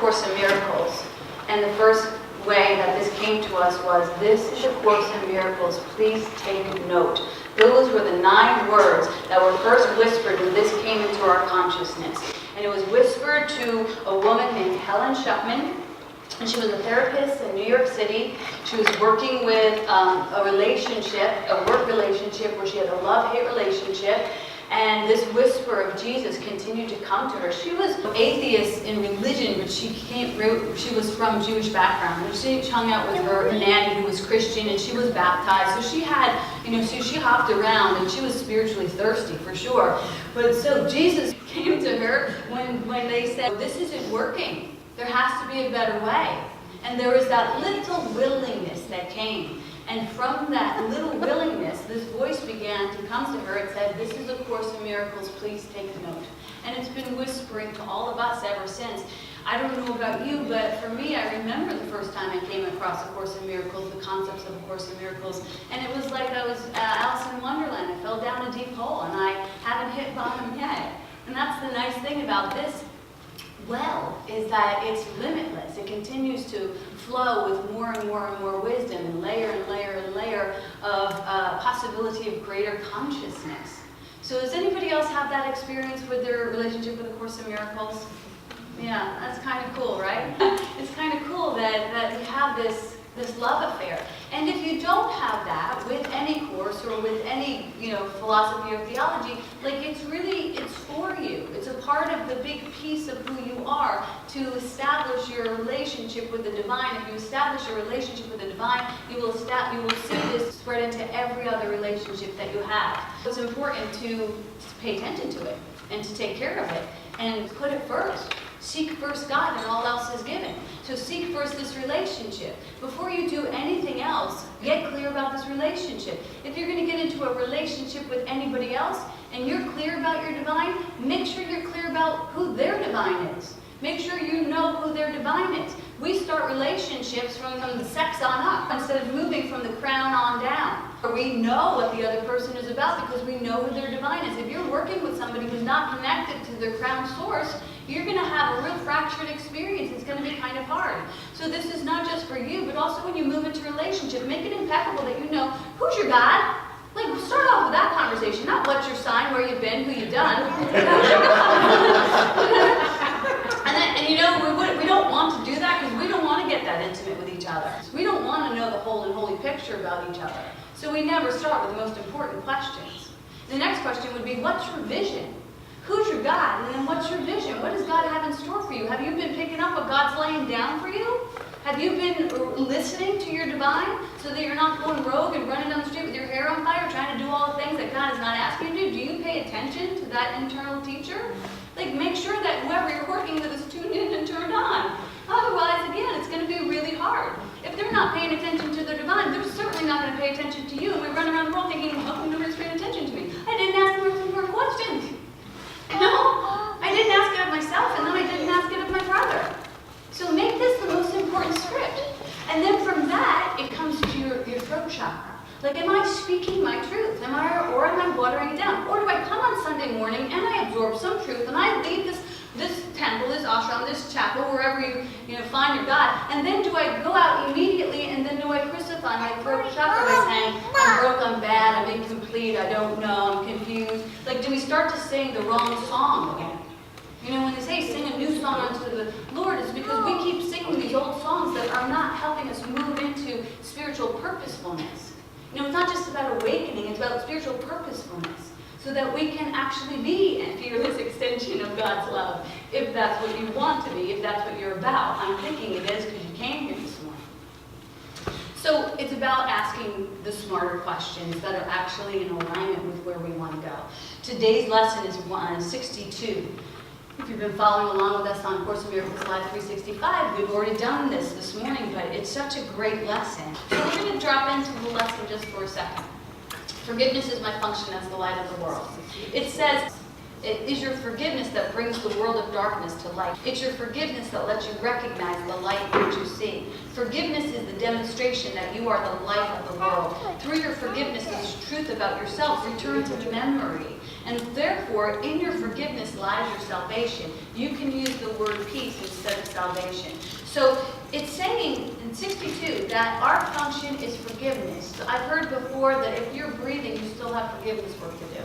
Course in Miracles, and the first way that this came to us was, "This is a Course in Miracles, please take note." Those were the 9 words that were first whispered when this came into our consciousness. And it was whispered to a woman named Helen Schuckman, and she was a therapist in New York City. She was working with a work relationship where she had a love-hate relationship. And this whisper of Jesus continued to come to her. She was atheist in religion, but she was from Jewish background. And she hung out with her nanny who was Christian, and she was baptized. So she had, she hopped around, and she was spiritually thirsty for sure. But so Jesus came to her when they said, "This isn't working. There has to be a better way." And there was that little willingness that came. And from that little willingness, this voice began to come to her. It said, "This is a Course in Miracles, please take note." And it's been whispering to all of us ever since. I don't know about you, but for me, I remember the first time I came across A Course in Miracles, the concepts of A Course in Miracles, and it was like I was Alice in Wonderland. I fell down a deep hole, and I haven't hit bottom yet. And that's the nice thing about this well is that it's limitless. It continues to flow with more and more and more wisdom, and layer of possibility of greater consciousness. So does anybody else have that experience with their relationship with A Course in Miracles? Yeah, that's kind of cool, right? It's kind of cool that we have this love affair. And if you don't have that with any course or with any, philosophy or theology, it's for you. It's a part of the big piece of who you are to establish your relationship with the divine. If you establish a relationship with the divine, you will see this spread into every other relationship that you have. It's important to pay attention to it and to take care of it and put it first. Seek first God and all else is given. So seek first this relationship. Before you do anything else, get clear about this relationship. If you're going to get into a relationship with anybody else and you're clear about your divine, make sure you're clear about who their divine is. Make sure you know who their divine is. We start relationships from the sex on up instead of moving from the crown on down. We know what the other person is about because we know who their divine is. If you're working with somebody who's not connected to their crown source, you're going to have a real fractured experience. It's going to be kind of hard. So this is not just for you, but also when you move into a relationship, make it impeccable that you know who's your God. Start off with that conversation, not what's your sign, where you've been, who you've done. We don't want to do that because we don't want to get that intimate with each other. We don't want to know the whole and holy picture about each other. So we never start with the most important questions. The next question would be, what's your vision? Who's your God? And then what's your vision? What does God have in store for you? Have you been picking up what God's laying down for you? Have you been listening to your divine so that you're not going rogue and running down the street with your hair on fire trying to do all the things that God is not asking you to do? Do you pay attention to that internal teacher? Make sure that whoever you're working with is tuned in and turned on. Otherwise, again, it's going to be really hard. If they're not paying attention to their divine, they're certainly not going to pay attention to you. And we run around the world thinking, how come nobody's paying attention to me? I didn't ask them some more questions. No, I didn't ask it of myself, and then I didn't ask it of my brother. So make this the most important script. And then from that, it comes to your throat chakra. Am I speaking my truth? Am I watering it down? Or do I come on Sunday morning and I absorb some truth and I leave this temple, this ashram, this chapel, wherever you find your God, and then do I go out immediately and then do I crucify my throat chakra by saying, I'm broke, I'm bad, I'm incomplete, I don't know, I'm confused? Do we start to sing the wrong song again? When they say sing a new song unto the Lord, it's because we keep singing these old songs that are not helping us move into spiritual purposefulness. It's not just about awakening, it's about spiritual purposefulness, so that we can actually be a fearless extension of God's love, if that's what you want to be, if that's what you're about. I'm thinking it is because you came here this morning. So it's about asking the smarter questions that are actually in alignment with where we want to go. Today's lesson is 162. If you've been following along with us on Course in Miracles Live 365, we've already done this morning, but it's such a great lesson. So we're going to drop into the lesson just for a second. Forgiveness is my function as the light of the world. It says, It is your forgiveness that brings the world of darkness to light. It's your forgiveness that lets you recognize the light which you see. Forgiveness is the demonstration that you are the light of the world. Through your forgiveness, this truth about yourself returns to memory. And therefore, in your forgiveness lies your salvation. You can use the word peace instead of salvation. So it's saying in 62 that our function is forgiveness. So I've heard before that if you're breathing, you still have forgiveness work to do.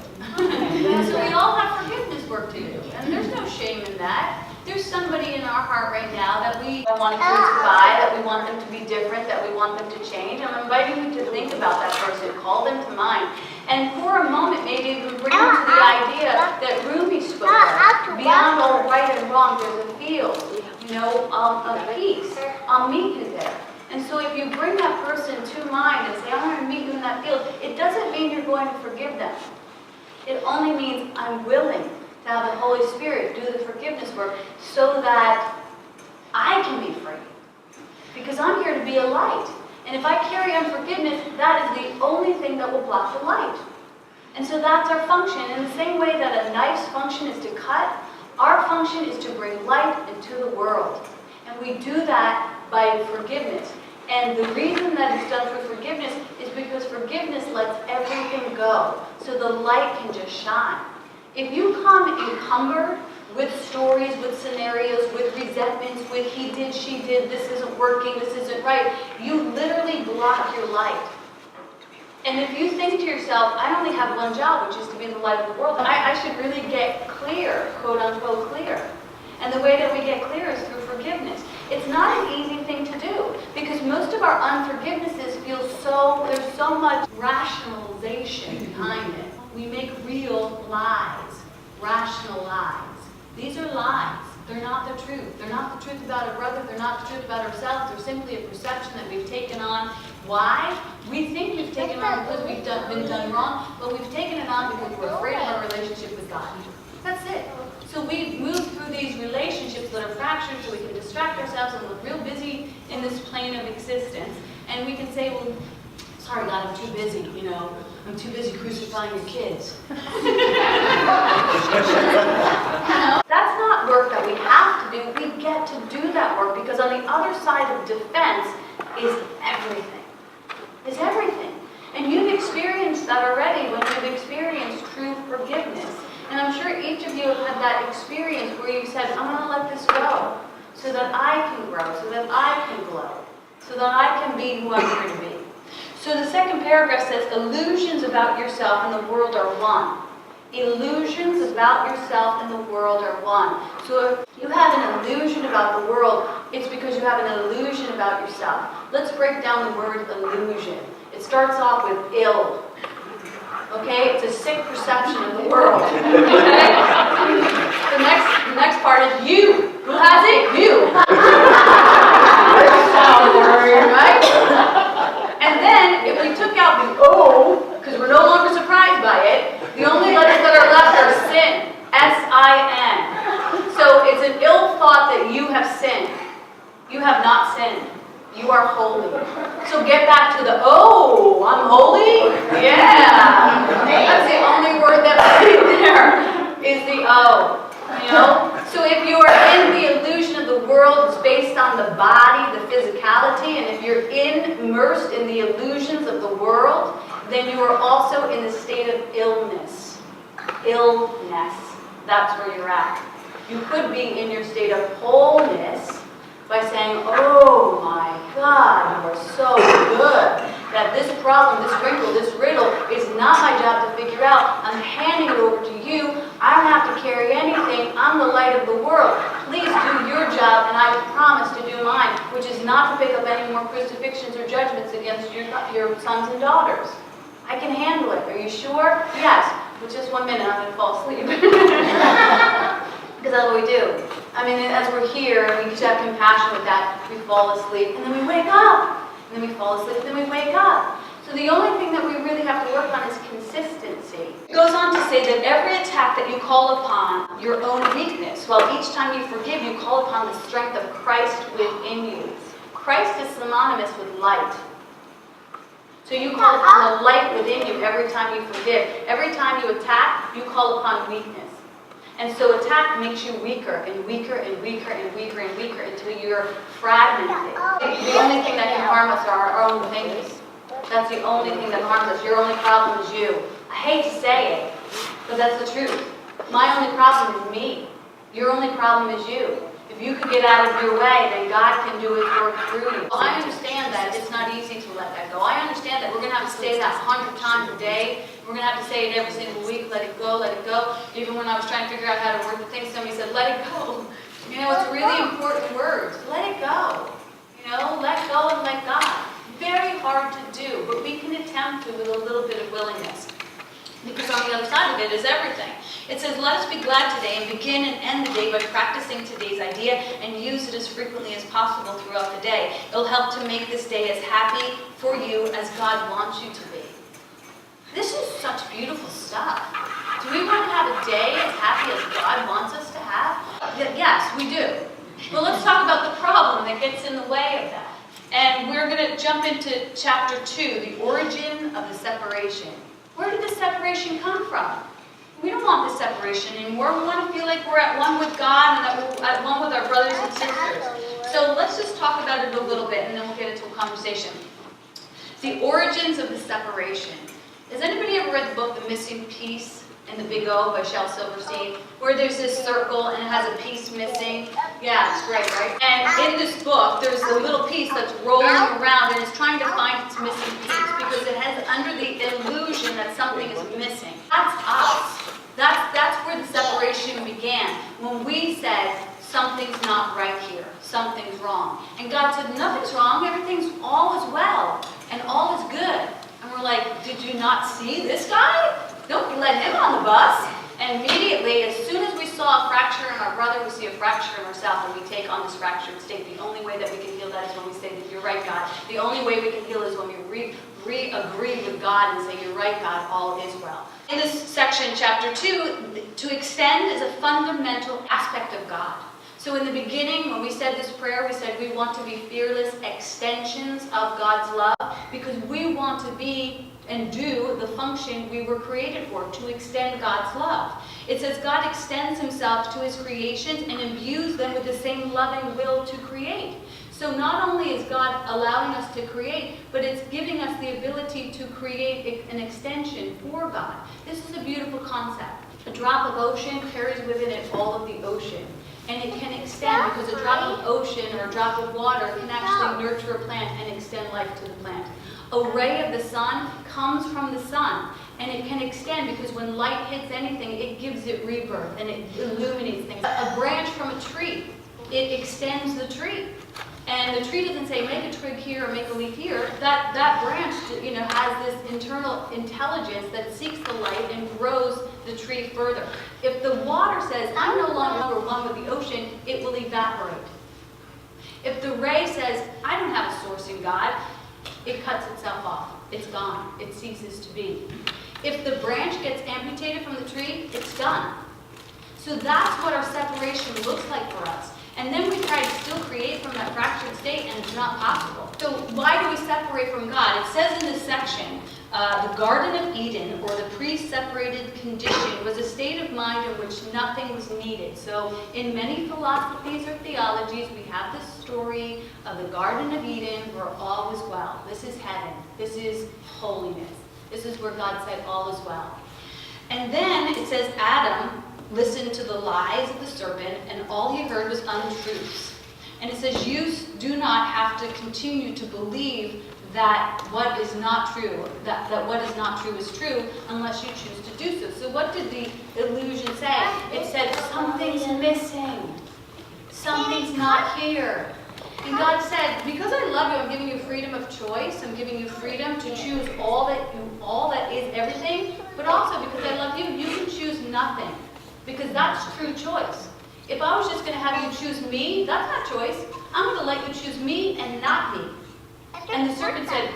So we all have forgiveness work to do. And there's no shame in that. There's somebody in our heart right now that we want to crucify, that we want them to be different, that we want them to change. I'm inviting you to think about that person, call them to mind. And for a moment, maybe even bring them to the idea that Rumi spoke of. Beyond all right and wrong, there's a field, of peace. I'll meet you there. And so if you bring that person to mind and say, I want to meet you in that field, it doesn't mean you're going to forgive them. It only means I'm willing to have the Holy Spirit do the forgiveness work so that I can be free. Because I'm here to be a light. And if I carry unforgiveness, that is the only thing that will block the light. And so that's our function. In the same way that a knife's function is to cut, our function is to bring light into the world. And we do that by forgiveness. And the reason that it's done through forgiveness is because forgiveness lets everything go. So the light can just shine. If you come encumbered with stories, with scenarios, with resentments, with he did, she did, this isn't working, this isn't right, you literally block your light. And if you think to yourself, I only have one job, which is to be in the light of the world, I should really get clear, quote unquote clear. And the way that we get clear is through forgiveness. It's not an easy thing to do, because most of our unforgivenesses feel there's so much rationalization behind it. We make real lies, rational lies. These are lies. They're not the truth. They're not the truth about a brother. They're not the truth about ourselves. They're simply a perception that we've taken on. Why? We think we've taken on because we've been done wrong, but we've taken it on because we're afraid of our relationship with God. That's it. So we move through these relationships that are fractured so we can distract ourselves and look real busy in this plane of existence. And we can say, well, sorry God, I'm too busy, I'm too busy crucifying your kids. That's not work that we have to do. We get to do that work because on the other side of defense is everything. Is everything. And you've experienced that already when you've experienced true forgiveness. And I'm sure each of you have had that experience where you said, I'm going to let this go so that I can grow, so that I can glow, so that I can be who I'm here to be. So the second paragraph says, illusions about yourself and the world are one. Illusions about yourself and the world are one. So if you have an illusion about the world, it's because you have an illusion about yourself. Let's break down the word illusion. It starts off with ill. Okay? It's a sick perception of the world. Okay? The next part is you. Who has it? You. Right? And then, if we took out the O, because we're no longer surprised by it, the only letters that are left are sin. S-I-N. So it's an ill thought that you have sinned. You have not sinned. You are holy. So get back to the O. I'm holy? Yeah. That's the only word that's right there, is the O. So if you are in the illusion of the world, it's based on the body, the physicality, and if you're immersed in the illusions of the world, then you are also in the state of illness. Illness. That's where you're at. You could be in your state of wholeness by saying, oh my God, you are so good that this problem, this wrinkle, this riddle is not my job to figure out. I'm handing it over to you. I don't have to carry anything. I'm the light of the world. Please do your job, and I promise to do mine, which is not to pick up any more crucifixions or judgments against your sons and daughters. I can handle it. Are you sure? Yes. But just 1 minute, I'm going to fall asleep. Because that's what we do. I mean, as we're here, and we just have compassion with that, we fall asleep, and then we wake up. And then we fall asleep, and then we wake up. So the only thing that we really have to work on is consistency. It goes on to say that every attack that you call upon your own weakness, while each time you forgive, you call upon the strength of Christ within you. Christ is synonymous with light. So you call upon the light within you every time you forgive. Every time you attack, you call upon weakness. And so attack makes you weaker and weaker and weaker and weaker and weaker until you're fragmented. The only thing that can harm us are our own things. That's the only thing that harms us. Your only problem is you. I hate to say it, but that's the truth. My only problem is me. Your only problem is you. If you could get out of your way, then God can do His work through you. I understand that it's not easy to let that go. I understand that we're going to have to say that 100 times a day. We're going to have to say it every single week. Let it go, let it go. Even when I was trying to figure out how to word the thing, somebody said, let it go. You know, it's really important words. Let it go. You know, let go and let God. Very hard to do, but we can attempt to with a little bit of willingness. Because on the other side of it is everything. It says, let us be glad today and begin and end the day by practicing today's idea and use it as frequently as possible throughout the day. It'll help to make this day as happy for you as God wants you to be. This is such beautiful stuff. Do we want to have a day as happy as God wants us to have? Yes, we do. But let's talk about the problem that gets in the way of that. And we're going to jump into chapter 2, the origin of the separation. Where did the separation come from? We don't want this separation anymore. We want to feel like we're at one with God and that we're at one with our brothers and sisters. So let's just talk about it a little bit and then we'll get into a conversation. The origins of the separation. Has anybody ever read the book The Missing Piece in the Big O by Shel Silverstein? Where there's this circle and it has a piece missing. Yeah, it's great, right? And in this book, there's a little piece that's rolling around and it's trying to find its missing piece because it has under the illusion that something is missing. That's us. That's where the separation began. When we said, something's not right here. Something's wrong. And God said, nothing's wrong. Everything's all is well. And all is good. And we're like, did you not see this guy? Don't let him on the bus. And immediately, as soon as we saw a fracture in our brother, we see a fracture in ourselves, and we take on this fractured state. The only way that we can heal that is when we say that you're right, God. The only way we can heal is when we agree with God and say, you're right, God, all is well. In this section, chapter 2, to extend is a fundamental aspect of God. So in the beginning, when we said this prayer, we said we want to be fearless extensions of God's love because we want to be and do the function we were created for, to extend God's love. It says God extends Himself to His creations and imbues them with the same loving will to create. So not only is God allowing us to create, but it's giving us the ability to create an extension for God. This is a beautiful concept. A drop of ocean carries within it all of the ocean. And it can extend because a drop of ocean or a drop of water can actually nurture a plant and extend life to the plant. A ray of the sun comes from the sun, and it can extend because when light hits anything, it gives it rebirth and it illuminates things. A branch from a tree, it extends the tree. And the tree doesn't say, make a twig here or make a leaf here. That branch, has this internal intelligence that seeks the light and grows the tree further. If the water says, I'm no longer one with the ocean, it will evaporate. If the ray says, I don't have a source in God, it cuts itself off. It's gone. It ceases to be. If the branch gets amputated from the tree, it's done. So that's what our separation looks like for us. And then we try to still create from that fractured state, and it's not possible. So why do we separate from God? It says in this section, the Garden of Eden, or the pre-separated condition, was a state of mind in which nothing was needed. So in many philosophies or theologies, we have this story of the Garden of Eden where all was well. This is heaven. This is holiness. This is where God said all is well. And then it says Adam listened to the lies of the serpent, and all he heard was untruths. And it says you do not have to continue to believe that what is not true, that what is not true is true, unless you choose to do so. So what did the illusion say? It said, something's missing. Something's not here. And God said, because I love you, I'm giving you freedom of choice. I'm giving you freedom to choose all that is everything. But also because I love you, you can choose nothing. Because that's true choice. If I was just going to have you choose me, that's not choice. I'm going to let you choose me and not me. And the serpent said,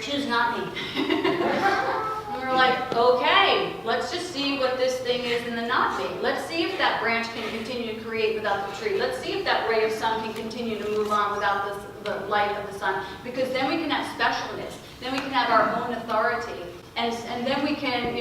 choose not me. And we're like, okay, let's just see what this thing is in the not me. Let's see if that branch can continue to create without the tree. Let's see if that ray of sun can continue to move on without the light of the sun. Because then we can have specialness. Then we can have our own authority. And then we can,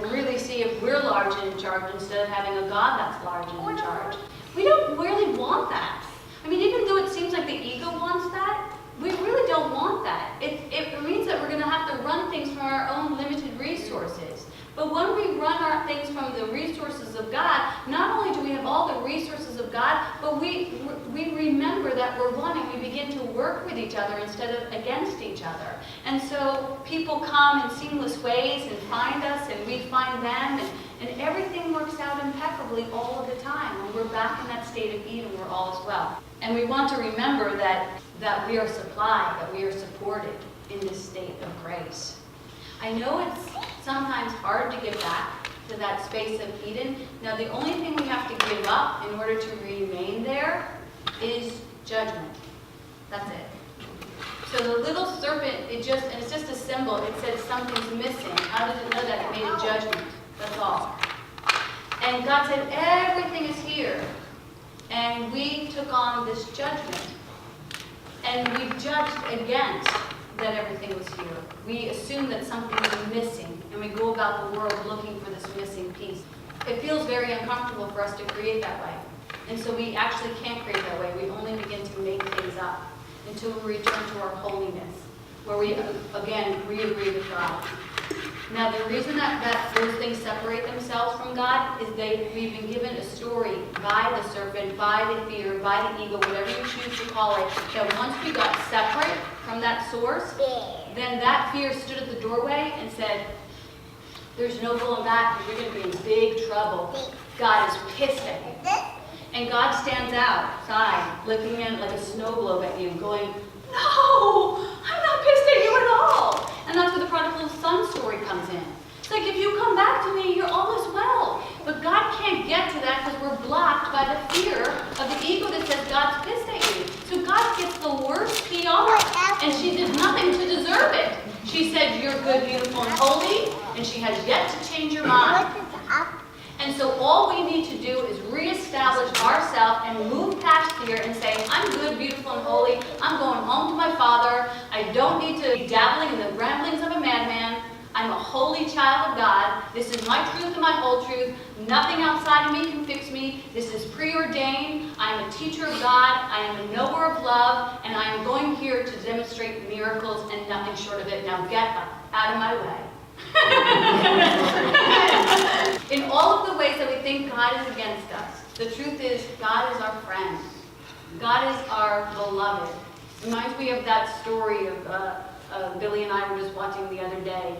really see if we're large and in charge instead of having a God that's large and in charge. We don't really want that. I mean, even though it seems like the ego wants that, we really don't want that. It means that we're going to have to run things from our own limited resources. But when we run our things from the resources of God, not only do we have all the resources of God, but we remember that we're one and we begin to work with each other instead of against each other. And so people come in seamless ways and find us and we find them, and everything works out impeccably all of the time. When we're back in that state of Eden, we're all as well. And we want to remember that we are supplied, that we are supported in this state of grace. I know it's sometimes hard to get back to that space of Eden. Now, the only thing we have to give up in order to remain there is judgment. That's it. So the little serpent, it's just a symbol. It said something's missing. How did it know that? It made a judgment. That's all. And God said, everything is here. And we took on this judgment. And we judged against that everything was here. We assume that something is missing, and we go about the world looking for this missing piece. It feels very uncomfortable for us to create that way. And so we actually can't create that way. We only begin to make things up until we return to our holiness, where we, again, re-agree with God. Now, the reason that those things separate themselves from God is we've been given a story by the serpent, by the fear, by the ego, whatever you choose to call it, that once we got separate from that source, then that fear stood at the doorway and said, there's no going back, you're going to be in big trouble. God is pissed at you. And God stands outside, looking in like a snow globe at you, going, no, I'm not pissed at you at all. And that's where the prodigal son story comes in. It's like, if you come back to me, you're all is well. But God can't get to that because we're blocked by the fear of the ego that says God's pissed at you. So God gets the worst PR, and she did nothing to deserve it. She said, you're good, beautiful, and holy, and she has yet to change your mind. And so all we need to do is reestablish ourselves and move past fear and say, I'm good, beautiful, and holy. I'm going home to my Father. I don't need to be dabbling in the ramblings of a madman. I'm a holy child of God. This is my truth and my whole truth. Nothing outside of me can fix me. This is preordained. I am a teacher of God. I am a knower of love. And I am going here to demonstrate miracles and nothing short of it. Now get up out of my way. In all of the ways that we think God is against us, the truth is God is our friend. God is our beloved. Reminds me of that story of Billy and I were just watching the other day.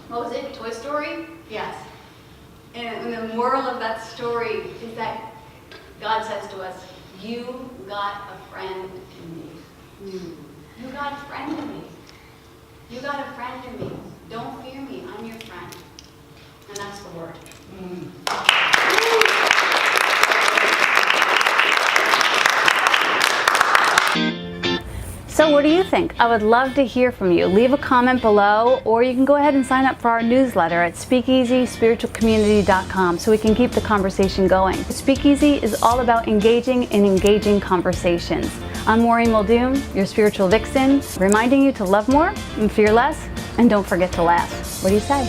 What was it? Toy Story? Yes. And the moral of that story is that God says to us, you got a friend in me. You got a friend in me. You got a friend in me. Don't fear me. I'm your friend. And that's the word. So what do you think? I would love to hear from you. Leave a comment below, or you can go ahead and sign up for our newsletter at speakeasyspiritualcommunity.com so we can keep the conversation going. Speakeasy is all about engaging in engaging conversations. I'm Maureen Muldoon, your spiritual vixen, reminding you to love more and fear less, and don't forget to laugh. What do you say?